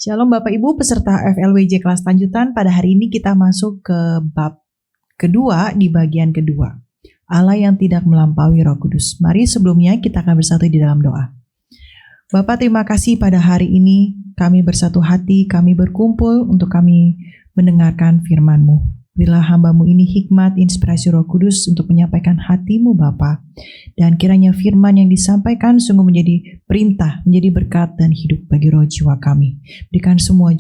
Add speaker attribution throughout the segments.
Speaker 1: Shalom Bapak Ibu peserta FLWJ kelas lanjutan. Pada hari ini kita masuk ke bab kedua di bagian kedua. Allah yang tidak melampaui Roh Kudus. Mari sebelumnya kita akan bersatu di dalam doa. Bapak, terima kasih pada hari ini kami bersatu hati, kami berkumpul untuk kami mendengarkan firman-Mu. Berilah hamba-Mu ini hikmat, inspirasi Roh Kudus untuk menyampaikan hati-Mu Bapa. Dan kiranya firman yang disampaikan sungguh menjadi perintah, menjadi berkat dan hidup bagi roh jiwa kami. Berikan semua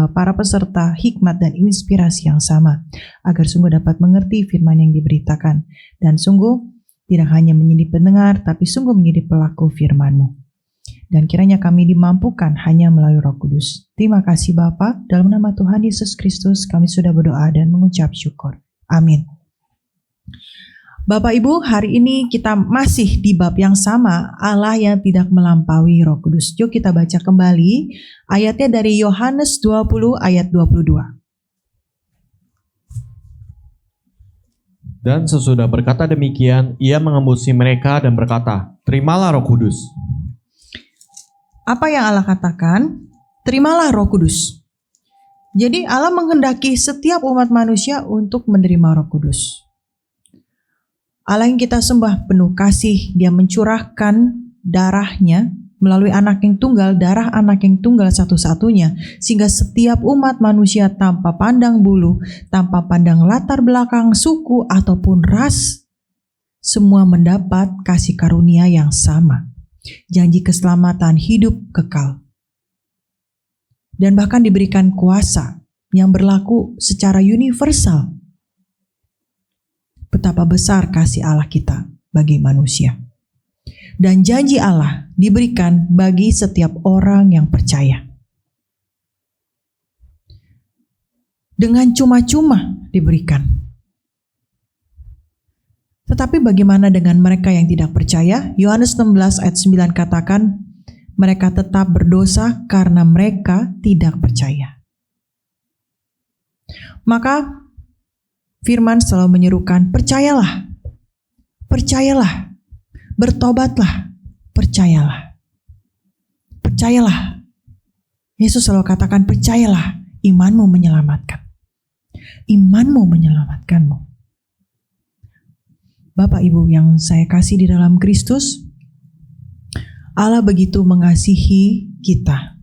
Speaker 1: para peserta hikmat dan inspirasi yang sama, agar sungguh dapat mengerti firman yang diberitakan. Dan sungguh tidak hanya menjadi pendengar, tapi sungguh menjadi pelaku firman-Mu. Dan kiranya kami dimampukan hanya melalui Roh Kudus. Terima kasih Bapa, dalam nama Tuhan Yesus Kristus kami sudah berdoa dan mengucap syukur. Amin. Bapak Ibu, hari ini kita masih di bab yang sama, Allah yang tidak melampaui Roh Kudus. Yuk kita baca kembali ayatnya dari Yohanes 20 ayat 22.
Speaker 2: Dan sesudah berkata demikian, ia mengembusi mereka dan berkata, "Terimalah Roh Kudus."
Speaker 1: Apa yang Allah katakan? Terimalah Roh Kudus. Jadi Allah menghendaki setiap umat manusia untuk menerima Roh Kudus. Allah yang kita sembah penuh kasih, Dia mencurahkan darahnya melalui anak yang tunggal, darah anak yang tunggal satu-satunya, sehingga setiap umat manusia tanpa pandang bulu, tanpa pandang latar belakang suku ataupun ras, semua mendapat kasih karunia yang sama. Janji keselamatan hidup kekal. Dan bahkan diberikan kuasa yang berlaku secara universal. Betapa besar kasih Allah kita bagi manusia. Dan janji Allah diberikan bagi setiap orang yang percaya. Dengan cuma-cuma diberikan. Tetapi bagaimana dengan mereka yang tidak percaya? Yohanes 16 ayat 9 katakan, mereka tetap berdosa karena mereka tidak percaya. Maka firman selalu menyerukan, percayalah, percayalah, bertobatlah, percayalah, percayalah. Yesus selalu katakan, percayalah, imanmu menyelamatkan. Imanmu menyelamatkanmu. Bapak Ibu yang saya kasih di dalam Kristus, Allah begitu mengasihi kita.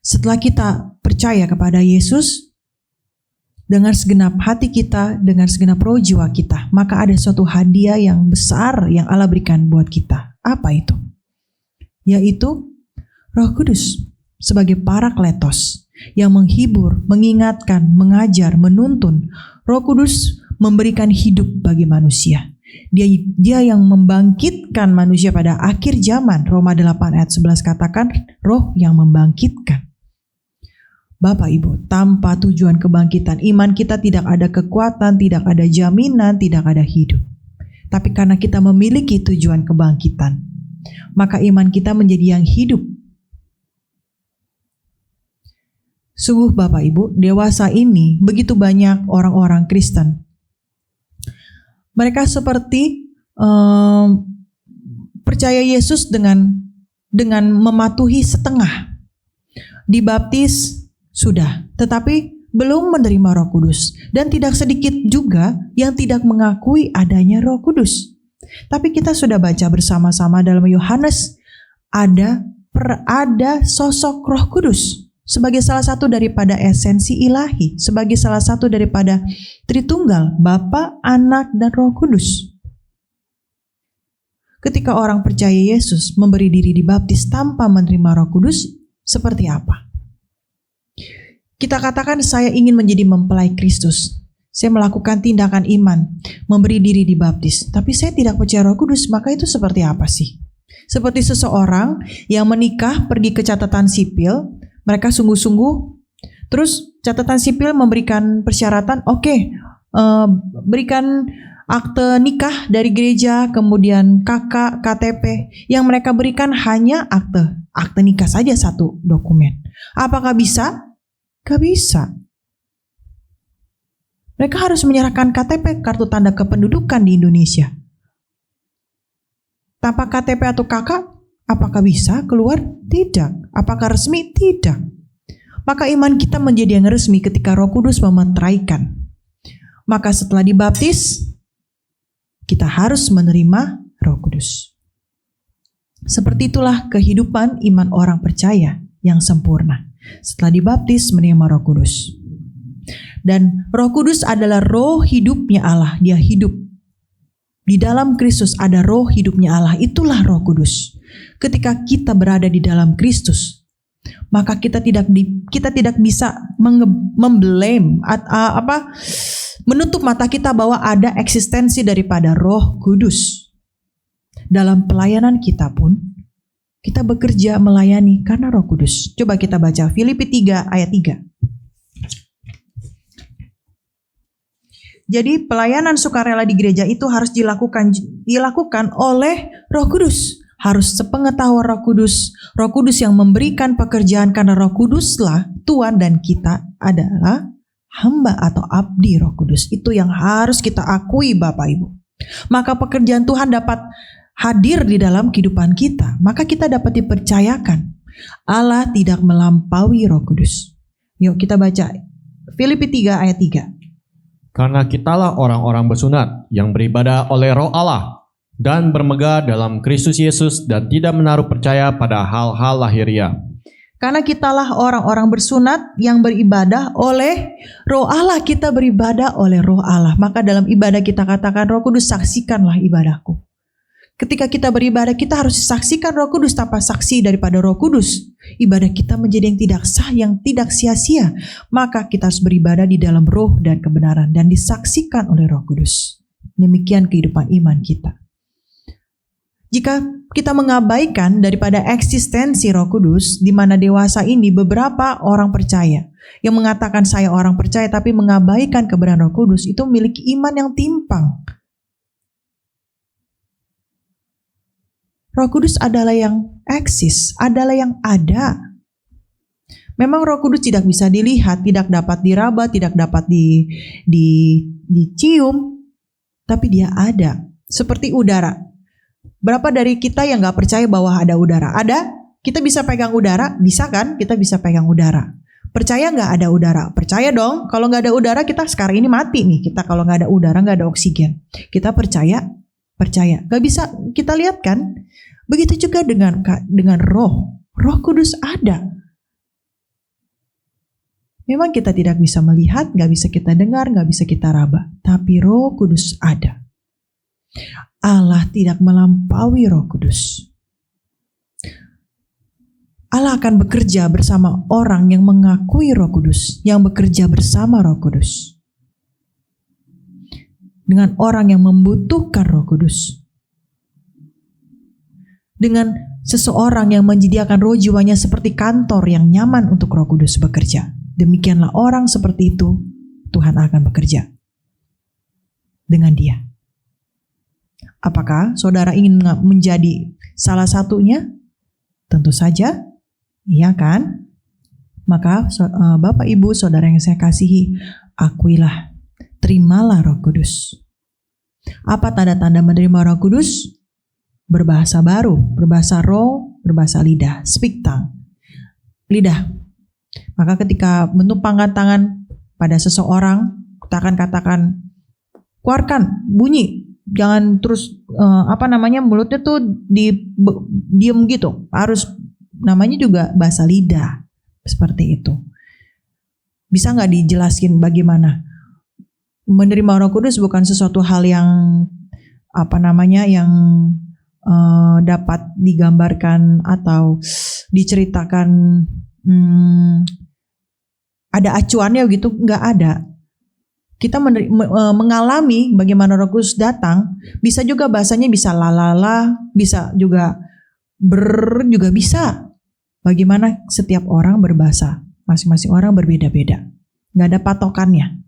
Speaker 1: Setelah kita percaya kepada Yesus, dengan segenap hati kita, dengan segenap roh jiwa kita, maka ada suatu hadiah yang besar yang Allah berikan buat kita. Apa itu? Yaitu Roh Kudus sebagai Parakletos yang menghibur, mengingatkan, mengajar, menuntun. Roh Kudus memberikan hidup bagi manusia. Dia yang membangkitkan manusia pada akhir zaman. Roma 8 ayat 11 katakan, roh yang membangkitkan. Bapak Ibu, tanpa tujuan kebangkitan, iman kita tidak ada kekuatan, tidak ada jaminan, tidak ada hidup. Tapi karena kita memiliki tujuan kebangkitan, maka iman kita menjadi yang hidup. Sungguh Bapak Ibu, dewasa ini begitu banyak orang-orang Kristen. Mereka seperti percaya Yesus dengan mematuhi setengah. Dibaptis sudah, tetapi belum menerima Roh Kudus. Dan tidak sedikit juga yang tidak mengakui adanya Roh Kudus. Tapi kita sudah baca bersama-sama dalam Yohanes, ada sosok Roh Kudus sebagai salah satu daripada esensi ilahi, sebagai salah satu daripada Tritunggal, Bapa, Anak, dan Roh Kudus. Ketika orang percaya Yesus memberi diri dibaptis tanpa menerima Roh Kudus, seperti apa? Kita katakan, saya ingin menjadi mempelai Kristus. Saya melakukan tindakan iman, memberi diri dibaptis, tapi saya tidak percaya Roh Kudus, maka itu seperti apa sih? Seperti seseorang yang menikah pergi ke catatan sipil, mereka sungguh-sungguh, terus catatan sipil memberikan persyaratan, berikan akte nikah dari gereja, kemudian KK, KTP. Yang mereka berikan hanya akte nikah saja, satu dokumen. Apakah bisa? Gak bisa. Mereka harus menyerahkan KTP, kartu tanda kependudukan di Indonesia. Tanpa KTP atau KK, Apakah bisa keluar? Tidak. Apakah resmi? Tidak. Maka iman kita menjadi yang resmi ketika Roh Kudus memeteraikan. Maka setelah dibaptis, kita harus menerima Roh Kudus. Seperti itulah kehidupan iman orang percaya yang sempurna. Setelah dibaptis menerima Roh Kudus. Dan Roh Kudus adalah roh hidupnya Allah. Dia hidup. Di dalam Kristus ada roh hidupnya Allah. Itulah Roh Kudus. Ketika kita berada di dalam Kristus, maka kita tidak bisa memblame menutup mata kita bahwa ada eksistensi daripada Roh Kudus. Dalam pelayanan kita pun, kita bekerja melayani karena Roh Kudus. Coba kita baca Filipi 3 ayat 3. Jadi pelayanan sukarela di gereja itu harus dilakukan oleh Roh Kudus. Harus sepengetahuan Roh Kudus. Roh Kudus yang memberikan pekerjaan karena Roh Kuduslah Tuhan dan kita adalah hamba atau abdi Roh Kudus. Itu yang harus kita akui Bapak Ibu. Maka pekerjaan Tuhan dapat hadir di dalam kehidupan kita. Maka kita dapat dipercayakan. Allah tidak melampaui Roh Kudus. Yuk kita baca Filipi 3 ayat 3.
Speaker 2: Karena kitalah orang-orang bersunat yang beribadah oleh Roh Allah dan bermegah dalam Kristus Yesus dan tidak menaruh percaya pada hal-hal lahiriah.
Speaker 1: Karena kitalah orang-orang bersunat yang beribadah oleh Roh Allah. Kita beribadah oleh Roh Allah. Maka dalam ibadah kita katakan, Roh Kudus saksikanlah ibadahku. Ketika kita beribadah, kita harus disaksikan Roh Kudus. Tanpa saksi daripada Roh Kudus, ibadah kita menjadi yang tidak sah, yang tidak sia-sia. Maka kita harus beribadah di dalam roh dan kebenaran dan disaksikan oleh Roh Kudus. Demikian kehidupan iman kita. Jika kita mengabaikan daripada eksistensi Roh Kudus, di mana dewasa ini beberapa orang percaya yang mengatakan saya orang percaya tapi mengabaikan kebenaran Roh Kudus, itu memiliki iman yang timpang. Roh Kudus adalah yang eksis, adalah yang ada. Memang Roh Kudus tidak bisa dilihat, tidak dapat diraba, tidak dapat dicium, tapi dia ada. Seperti udara. Berapa dari kita yang gak percaya bahwa ada udara? Ada? Kita bisa pegang udara? Bisa kan? Kita bisa pegang udara. Percaya gak ada udara? Percaya dong. Kalau gak ada udara kita sekarang ini mati nih. Kita kalau gak ada udara, gak ada oksigen. Kita percaya. Gak bisa kita lihat kan? Begitu juga dengan roh. Roh Kudus ada. Memang kita tidak bisa melihat, gak bisa kita dengar, gak bisa kita raba. Tapi Roh Kudus ada. Allah tidak melampaui Roh Kudus. Allah akan bekerja bersama orang yang mengakui Roh Kudus, yang bekerja bersama Roh Kudus. Dengan orang yang membutuhkan Roh Kudus. Dengan seseorang yang menyediakan roh jiwanya seperti kantor yang nyaman untuk Roh Kudus bekerja. Demikianlah orang seperti itu, Tuhan akan bekerja dengan dia. Apakah saudara ingin menjadi salah satunya? Tentu saja, iya kan? Maka Bapak Ibu Saudara yang saya kasihi, akuilah, terimalah Roh Kudus. Apa tanda-tanda menerima Roh Kudus? Berbahasa baru, berbahasa roh, berbahasa lidah, speak tongue. Lidah. Maka ketika menumpangkan tangan pada seseorang, kita akan katakan, keluarkan bunyi. Jangan terus mulutnya tuh diem gitu. Harus namanya juga bahasa lidah. Seperti itu. Bisa gak dijelaskan bagaimana? Menerima Roh Kudus bukan sesuatu hal yang yang dapat digambarkan atau diceritakan ada acuannya gitu, nggak ada. Kita mengalami bagaimana Roh Kudus datang, bisa juga bahasanya bisa lalala, bisa juga juga bisa. Bagaimana setiap orang berbahasa, masing-masing orang berbeda-beda, nggak ada patokannya.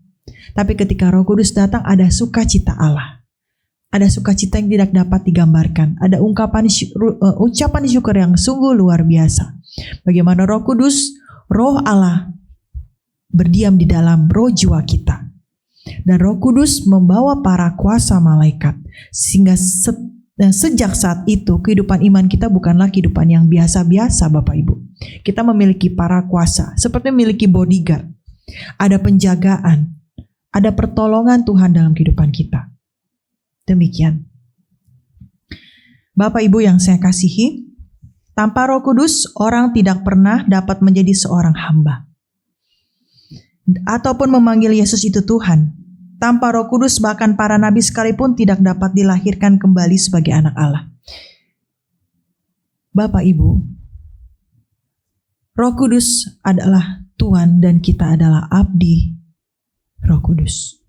Speaker 1: Tapi ketika Roh Kudus datang, ada sukacita Allah. Ada sukacita yang tidak dapat digambarkan. Ada ucapan syukur yang sungguh luar biasa. Bagaimana Roh Kudus, Roh Allah berdiam di dalam roh jiwa kita. Dan Roh Kudus membawa para kuasa malaikat. Sehingga Dan sejak saat itu kehidupan iman kita bukanlah kehidupan yang biasa-biasa Bapak Ibu. Kita memiliki para kuasa, seperti memiliki bodyguard. Ada penjagaan, ada pertolongan Tuhan dalam kehidupan kita. Demikian. Bapak Ibu yang saya kasihi, tanpa Roh Kudus orang tidak pernah dapat menjadi seorang hamba. Ataupun memanggil Yesus itu Tuhan. Tanpa Roh Kudus bahkan para nabi sekalipun tidak dapat dilahirkan kembali sebagai anak Allah. Bapak Ibu, Roh Kudus adalah Tuhan dan kita adalah abdi Roh Kudus.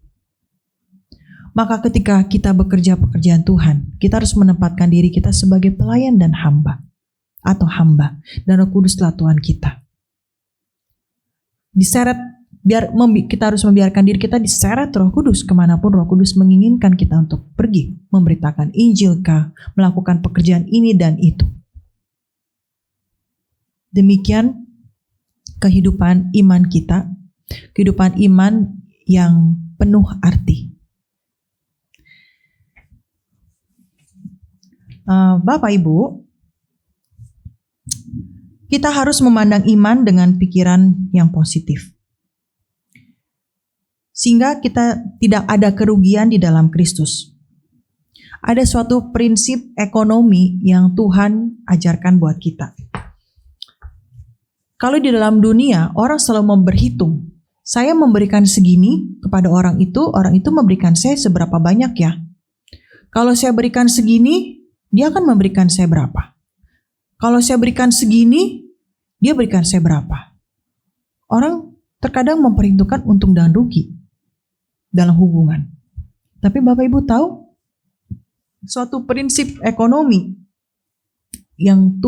Speaker 1: Maka ketika kita bekerja pekerjaan Tuhan, kita harus menempatkan diri kita sebagai pelayan dan hamba. Atau hamba. Dan Roh Kudus adalah Tuhan kita. Diseret, kita harus membiarkan diri kita diseret Roh Kudus kemanapun Roh Kudus menginginkan kita untuk pergi, memberitakan Injil kah, melakukan pekerjaan ini dan itu. Demikian kehidupan iman kita, kehidupan iman yang penuh arti. Bapak Ibu, kita harus memandang iman dengan pikiran yang positif. Sehingga kita tidak ada kerugian di dalam Kristus. Ada suatu prinsip ekonomi yang Tuhan ajarkan buat kita. Kalau di dalam dunia, orang selalu berhitung. Saya memberikan segini kepada orang itu memberikan saya seberapa banyak ya. Kalau saya berikan segini, dia akan memberikan saya berapa. Kalau saya berikan segini, dia berikan saya berapa. Orang terkadang memperhitungkan untung dan rugi dalam hubungan. Tapi Bapak Ibu tahu, suatu prinsip ekonomi yang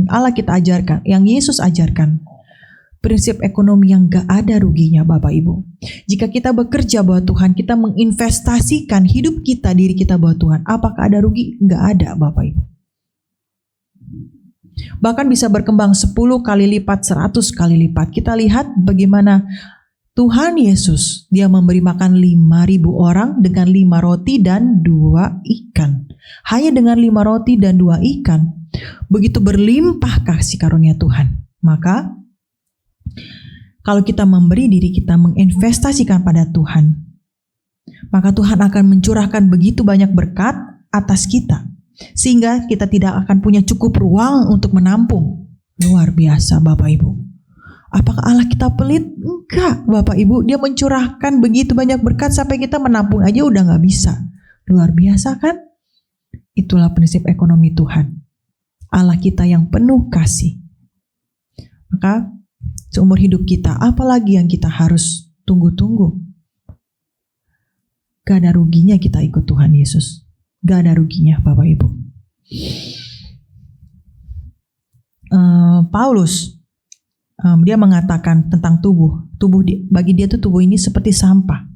Speaker 1: Allah kita ajarkan, yang Yesus ajarkan, prinsip ekonomi yang gak ada ruginya Bapak Ibu. Jika kita bekerja buat Tuhan, kita menginvestasikan hidup kita, diri kita buat Tuhan, apakah ada rugi? Gak ada Bapak Ibu. Bahkan bisa berkembang 10 kali lipat, 100 kali lipat. Kita lihat bagaimana Tuhan Yesus, dia memberi makan 5.000 orang dengan 5 roti dan 2 ikan. Hanya dengan 5 roti dan 2 ikan. Begitu berlimpah kasih karunia Tuhan. Maka, kalau kita memberi diri kita menginvestasikan pada Tuhan, maka Tuhan akan mencurahkan begitu banyak berkat atas kita. Sehingga kita tidak akan punya cukup ruang untuk menampung. Luar biasa Bapak Ibu. Apakah Allah kita pelit? Enggak Bapak Ibu. Dia mencurahkan begitu banyak berkat sampai kita menampung aja udah gak bisa. Luar biasa kan? Itulah prinsip ekonomi Tuhan. Allah kita yang penuh kasih. Maka seumur hidup kita, apalagi yang kita harus tunggu-tunggu? Gak ada ruginya kita ikut Tuhan Yesus. Gak ada ruginya Bapak Ibu. Paulus, dia mengatakan tentang tubuh. Bagi dia tuh tubuh ini seperti sampah.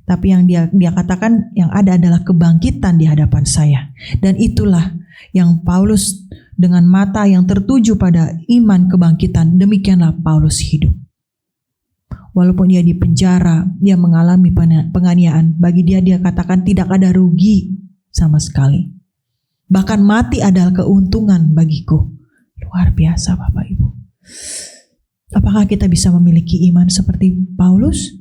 Speaker 1: Tapi yang dia katakan yang ada adalah kebangkitan di hadapan saya. Dan itulah yang Paulus dengan mata yang tertuju pada iman kebangkitan, demikianlah Paulus hidup. Walaupun dia di penjara, dia mengalami penganiayaan, bagi dia katakan tidak ada rugi sama sekali. Bahkan mati adalah keuntungan bagiku. Luar biasa Bapak Ibu. Apakah kita bisa memiliki iman seperti Paulus?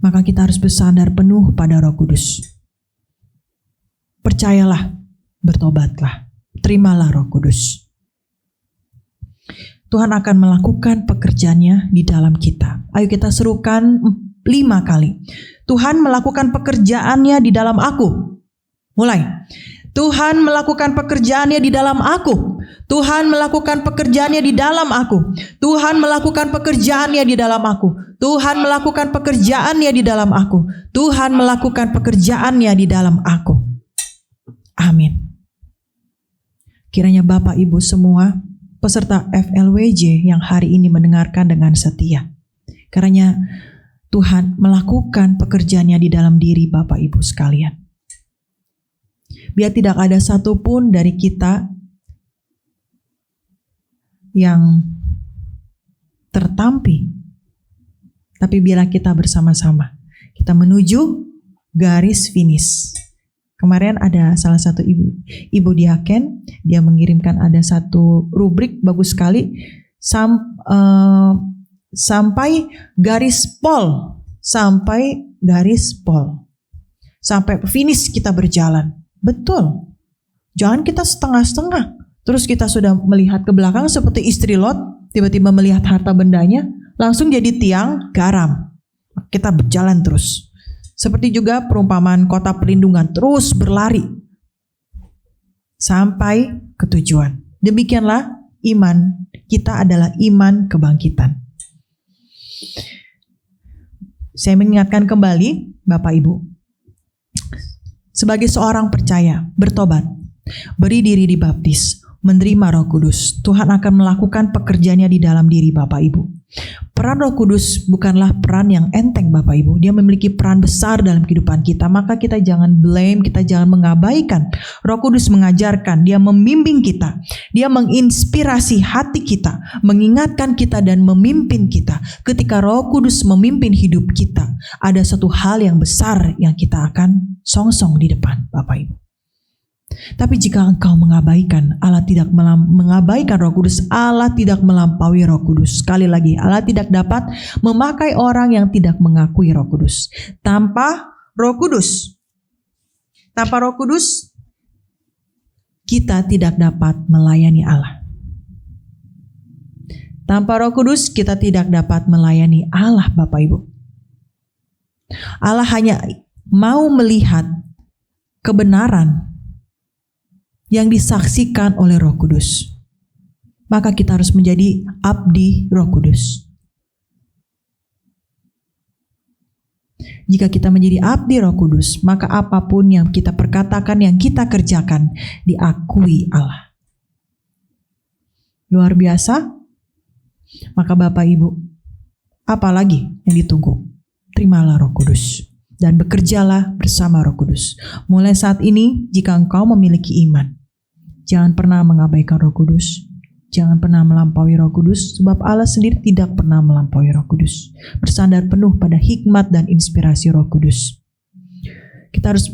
Speaker 1: Maka kita harus bersandar penuh pada Roh Kudus. Percayalah, bertobatlah, terimalah Roh Kudus. Tuhan akan melakukan pekerjaannya di dalam kita. Ayo kita serukan 5 kali. Tuhan melakukan pekerjaannya di dalam aku. Mulai. Tuhan melakukan pekerjaannya di dalam aku. Tuhan melakukan pekerjaannya di dalam aku. Tuhan melakukan pekerjaannya di dalam aku. Tuhan melakukan pekerjaannya di dalam aku. Tuhan melakukan pekerjaannya di dalam aku. Amin. Kiranya Bapak Ibu semua peserta FLWJ yang hari ini mendengarkan dengan setia. Kiranya Tuhan melakukan pekerjaannya di dalam diri Bapak Ibu sekalian. Biar tidak ada satupun dari kita yang tertampi. Tapi biarlah kita bersama-sama. Kita menuju garis finish. Kemarin ada salah satu ibu diaken, dia mengirimkan ada satu rubrik bagus sekali, sampai garis pol, sampai finish kita berjalan. Betul. Jangan kita setengah-setengah. Terus kita sudah melihat ke belakang seperti istri Lot, tiba-tiba melihat harta bendanya, langsung jadi tiang garam. Kita berjalan terus. Seperti juga perumpamaan kota perlindungan, terus berlari sampai ke tujuan. Demikianlah iman kita adalah iman kebangkitan. Saya mengingatkan kembali Bapak Ibu, sebagai seorang percaya, bertobat, beri diri dibaptis, menerima Roh Kudus, Tuhan akan melakukan pekerjaannya di dalam diri Bapak Ibu. Peran Roh Kudus bukanlah peran yang enteng Bapak Ibu. Dia memiliki peran besar dalam kehidupan kita. Maka kita jangan blame, kita jangan mengabaikan. Roh Kudus mengajarkan, dia membimbing kita. Dia menginspirasi hati kita, mengingatkan kita dan memimpin kita. Ketika Roh Kudus memimpin hidup kita, ada satu hal yang besar yang kita akan songsong di depan Bapak Ibu. Tapi jika engkau mengabaikan, Allah tidak mengabaikan Roh Kudus, Allah tidak melampaui Roh Kudus. Sekali lagi, Allah tidak dapat memakai orang yang tidak mengakui Roh Kudus. Tanpa Roh Kudus, kita tidak dapat melayani Allah. Tanpa Roh Kudus, kita tidak dapat melayani Allah, Bapak Ibu. Allah hanya mau melihat kebenaran yang disaksikan oleh Roh Kudus. Maka kita harus menjadi abdi Roh Kudus. Jika kita menjadi abdi Roh Kudus, maka apapun yang kita perkatakan, yang kita kerjakan, diakui Allah. Luar biasa. Maka Bapak Ibu, apalagi yang ditunggu? Terimalah Roh Kudus dan bekerjalah bersama Roh Kudus. Mulai saat ini, jika engkau memiliki iman, jangan pernah mengabaikan Roh Kudus. Jangan pernah melampaui Roh Kudus, sebab Allah sendiri tidak pernah melampaui Roh Kudus. Bersandar penuh pada hikmat dan inspirasi Roh Kudus. Kita harus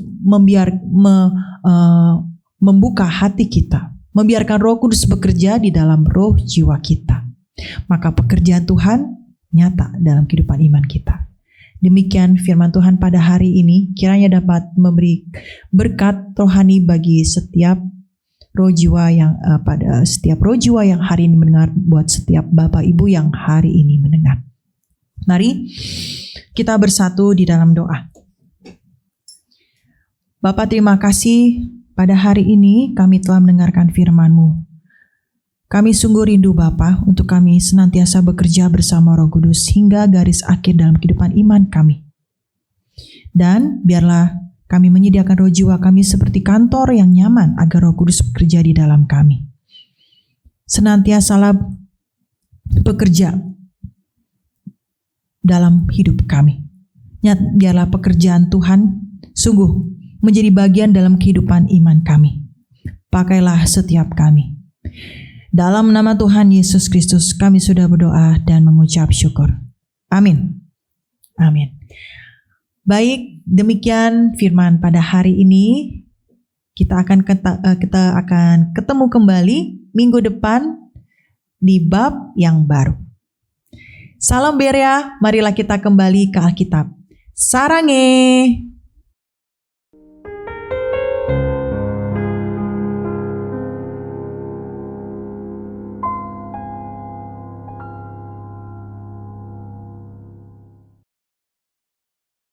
Speaker 1: membuka hati kita, membiarkan Roh Kudus bekerja di dalam roh jiwa kita. Maka pekerjaan Tuhan nyata dalam kehidupan iman kita. Demikian firman Tuhan pada hari ini, kiranya dapat memberi berkat rohani bagi setiap roh jiwa yang hari ini mendengar, buat setiap Bapak Ibu yang hari ini mendengar. Mari kita bersatu di dalam doa. Bapa, terima kasih pada hari ini kami telah mendengarkan firman-Mu. Kami sungguh rindu Bapa untuk kami senantiasa bekerja bersama Roh Kudus hingga garis akhir dalam kehidupan iman kami. Dan biarlah kami menyediakan roh jiwa kami seperti kantor yang nyaman agar Roh Kudus bekerja di dalam kami. Senantiasalah bekerja dalam hidup kami. Biarlah pekerjaan Tuhan sungguh menjadi bagian dalam kehidupan iman kami. Pakailah setiap kami. Dalam nama Tuhan Yesus Kristus kami sudah berdoa dan mengucap syukur. Amin. Amin. Baik, demikian firman pada hari ini. Kita akan ketemu kembali minggu depan di bab yang baru. Salam Berea, marilah kita kembali ke Alkitab. Sarange.